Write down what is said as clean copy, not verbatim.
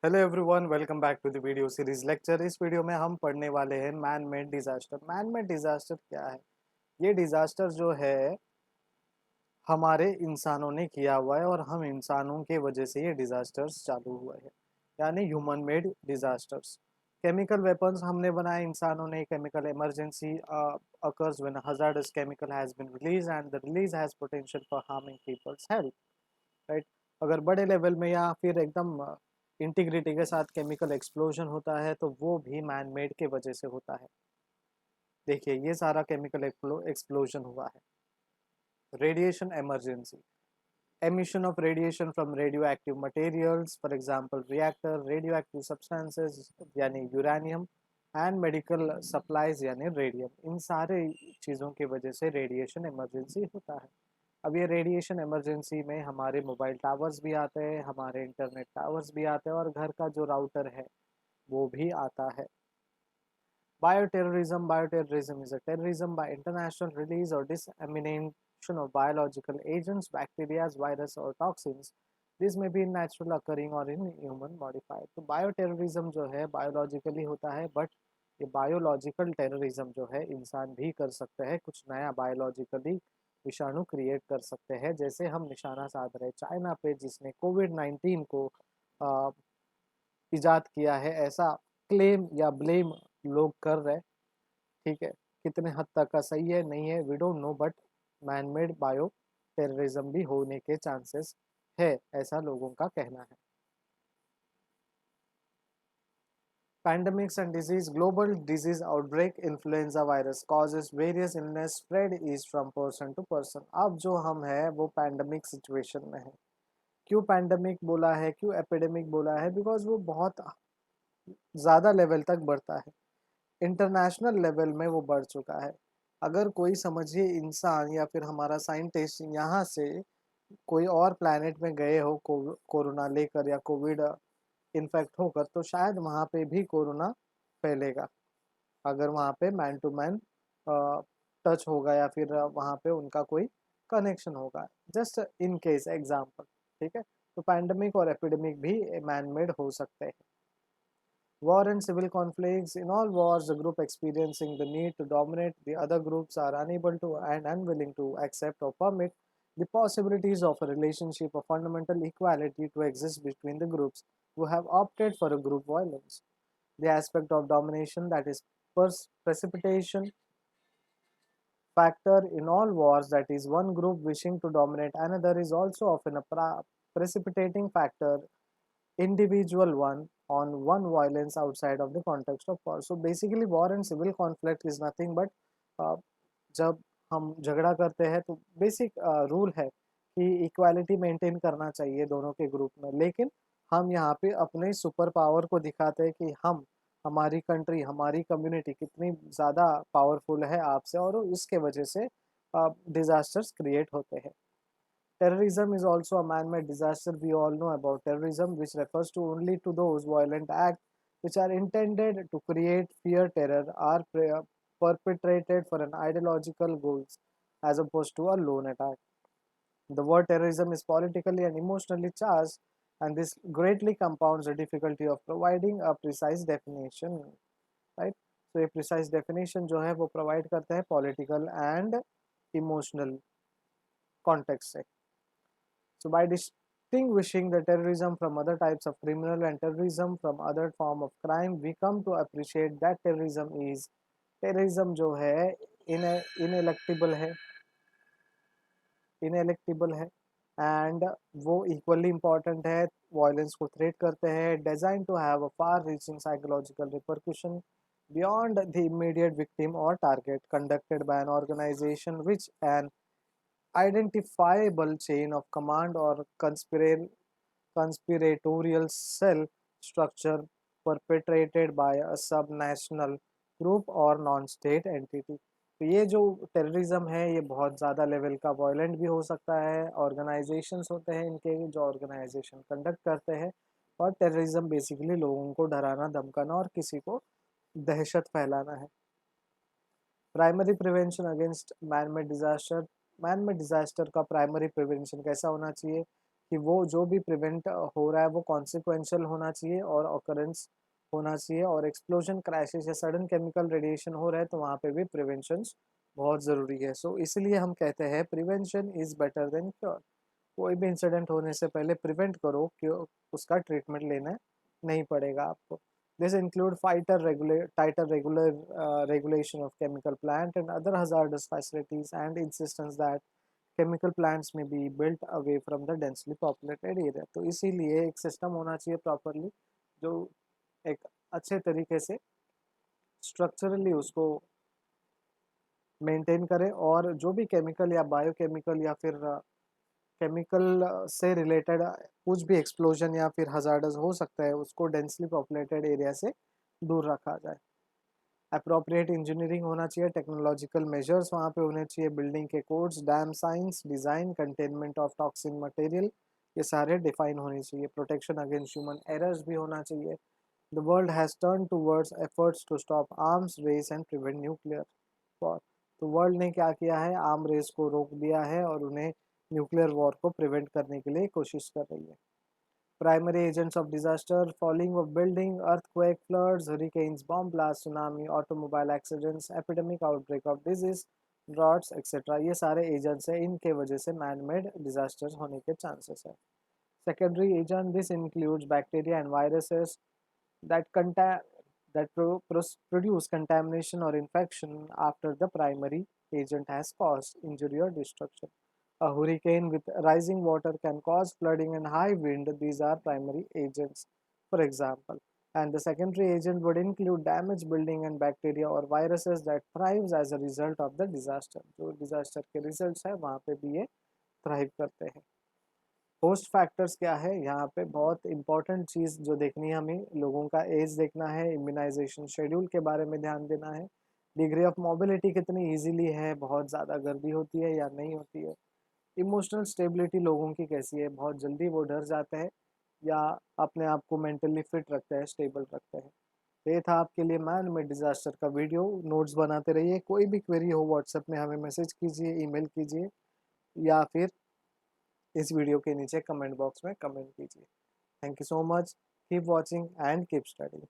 Hello everyone, welcome back to the video series lecture. इस video में हम पढ़ने वाले हैं man made disaster. Man made disaster क्या है? ये डिजास्टर जो है हमारे इंसानों ने किया हुआ है और हम इंसानों के वजह से ये डिजास्टर्स चालू हुआ है, यानी human made disasters. Chemical weapons हमने बनाए इंसानों ने। Chemical emergency occurs when a hazardous chemical has been released and the release has potential for harming people's health, right. अगर बड़े लेवल में या फिर एकदम इंटीग्रिटी के साथ केमिकल एक्सप्लोजन होता है तो वो भी मैन मेड के वजह से होता है। देखिए, ये सारा केमिकल एक्सप्लोजन हुआ है। Radiation emergency, emission of radiation from radioactive materials, for example reactor, radioactive substances यानी यूरेनियम, एंड मेडिकल सप्लाईज यानी रेडियम। इन सारे चीज़ों की वजह से रेडिएशन इमरजेंसी होता है। अब ये रेडिएशन इमरजेंसी में हमारे मोबाइल टावर्स भी आते हैं, हमारे इंटरनेट टावर्स भी आते हैं और घर का जो राउटर है वो भी आता है। Bioterrorism is a terrorism by international release or dissemination of biological agents, bacteria, virus or toxins. This may be in natural occurring or in human modified. तो बायोटेररिज्म जो है बायोलॉजिकली होता है, बट ये बायोलॉजिकल टेररिज्म जो है इंसान भी कर सकते हैं। कुछ नया बायोलॉजिकली विषाणु क्रिएट कर सकते हैं, जैसे हम निशाना साध रहे चाइना पे, जिसने कोविड-19 को इजाद किया है, ऐसा क्लेम या ब्लेम लोग कर रहे। ठीक है, कितने हद तक का सही है नहीं है we don't know, but man made bio terrorism भी होने के चांसेस है, ऐसा लोगों का कहना है। Pandemics and disease, global disease outbreak, influenza virus causes various illness, spread is from person to person। अब जो हम है वो पैंडमिक सिचुएशन में है। क्यों पैंडमिक बोला है, क्यों एपिडेमिक बोला है? बिकॉज वो बहुत ज़्यादा लेवल तक बढ़ता है, इंटरनेशनल लेवल में वो बढ़ चुका है। अगर कोई समझिए इंसान या फिर हमारा साइंटिस्ट यहाँ से कोई और प्लैनेट में गए हो कोरोना लेकर या कोविड इन्फेक्ट होकर, तो शायद वहाँ पे भी कोरोना फैलेगा, अगर वहाँ पे मैन टू मैन टच होगा या फिर वहाँ पे उनका कोई कनेक्शन होगा। जस्ट इन केस एग्जाम्पल, ठीक है। तो पैंडमिक और एपिडेमिक भी मैन मेड हो सकते हैं। War and civil conflicts. In all wars, the group experiencing the need to dominate the other groups are unable to and unwilling to accept or permit the possibilities of a relationship of fundamental equality to exist between the groups who have opted for a group violence. The aspect of domination, that is precipitation factor in all wars, that is one group wishing to dominate another, is also often a precipitating factor, individual one, on one violence outside of the context of war. So basically war and civil conflict is nothing but जब हम झगड़ा करते हैं तो basic rule है कि equality maintain करना चाहिए दोनों के ग्रुप में, लेकिन हम यहाँ पे अपने सुपर पावर को दिखाते हैं कि हम, हमारी कंट्री, हमारी कम्युनिटी कितनी ज़्यादा पावरफुल है आपसे, और उसके वजह से डिजास्टर्स क्रिएट होते हैं। Terrorism is also a man-made disaster. We all know about terrorism, which refers to only to those violent acts which are intended to create fear, terror, are perpetrated for an ideological goals, as opposed to a lone attack. The word terrorism is politically and emotionally charged, and this greatly compounds the difficulty of providing a precise definition. Right? So, a precise definition जो है वो provide करते हैं political and emotional context से। So by distinguishing the terrorism from other types of criminal and terrorism from other form of crime, we come to appreciate that terrorism जो है inelectable है, inelectable है, and वो equally important है, violence को threat करते हैं, designed to have a far-reaching psychological repercussion beyond the immediate victim or target, conducted by an organization which an identifiable chain of command or conspiratorial cell structure perpetrated by a subnational group और non state entity. तो ये जो terrorism है ये बहुत ज़्यादा level का violent भी हो सकता है। ऑर्गेनाइजेशंस होते हैं इनके, जो ऑर्गेनाइजेशन कंडक्ट करते हैं, और टेररिज्म बेसिकली लोगों को डराना, धमकाना और किसी को दहशत फैलाना है। Primary prevention against man made disaster. Man made disaster का प्राइमरी प्रिवेंशन कैसा होना चाहिए कि वो जो भी प्रिवेंट हो रहा है वो कॉन्सिक्वेंशियल होना चाहिए और ऑकरेंस होना चाहिए, और एक्सप्लोजन, क्रैशेस या सडन केमिकल रेडिएशन हो रहा है तो वहाँ पे भी प्रिवेंशन बहुत ज़रूरी है। सो इसलिए हम कहते हैं prevention is better than cure. कोई भी इंसिडेंट होने से पहले प्रिवेंट करो कि उसका ट्रीटमेंट लेना नहीं पड़ेगा आपको। This include tighter regulation of chemical plant and other hazardous facilities and insistence that chemical plants may be built away from the densely populated area। तो इसीलिए एक सिस्टम होना चाहिए प्रॉपरली जो एक अच्छे तरीके से स्ट्रक्चरली उसको मेंटेन करे, और जो भी केमिकल या बायोकेमिकल या फिर केमिकल से रिलेटेड कुछ भी एक्सप्लोजन या फिर हजार्डस हो सकता है उसको डेंसली पॉपुलेटेड एरिया से दूर रखा जाए। अप्रोप्रिएट इंजीनियरिंग होना चाहिए, टेक्नोलॉजिकल मेजर्स वहाँ पे होने चाहिए, बिल्डिंग के codes, dam science, design, containment of toxin material, ये सारे डिफाइन होने चाहिए। प्रोटेक्शन अगेंस्ट ह्यूमन एरर्स भी होना चाहिए। The world has turn towards efforts to stop arms race and prevent nuclear war. तो वर्ल्ड ने क्या किया है, आर्म रेस को रोक दिया है और उन्हें न्यूक्लियर वॉर को प्रिवेंट करने के लिए कोशिश कर रही है। Primary agents of disaster: falling of building, earthquake, floods, hurricanes, bomb blasts, tsunami, automobile accidents, epidemic outbreak of disease, droughts etcetera, ये सारे एजेंट्स हैं, इनके वजह से मैन मेड डिजास्टर्स होने के चांसेस है। Secondary agent: this includes bacteria and viruses that conta- produce contamination or infection after the primary agent has caused injury or destruction. A hurricane with rising water can cause flooding and high wind. These are primary agents, for example. And the secondary agent would include damaged building and bacteria or viruses that thrives as a result of the disaster. जो disaster के results है वहाँ पे भी ये thrive करते हैं। Host factors क्या है, यहाँ पे बहुत इंपॉर्टेंट चीज़ जो देखनी है हमें, लोगों का एज देखना है, इम्यूनाइजेशन शेड्यूल के बारे में ध्यान देना है, डिग्री ऑफ मोबिलिटी कितनी इजीली है, बहुत ज़्यादा गर्मी होती है या नहीं होती है, इमोशनल स्टेबिलिटी लोगों की कैसी है, बहुत जल्दी वो डर जाते हैं या अपने आप को मेंटली फिट रखते हैं, स्टेबल रखते हैं। तो ये था आपके लिए मैन मेड डिजास्टर का वीडियो। नोट्स बनाते रहिए, कोई भी क्वेरी हो व्हाट्सएप में हमें मैसेज कीजिए, ईमेल कीजिए, या फिर इस वीडियो के नीचे कमेंट बॉक्स में कमेंट कीजिए। Thank you so much, keep watching and keep studying.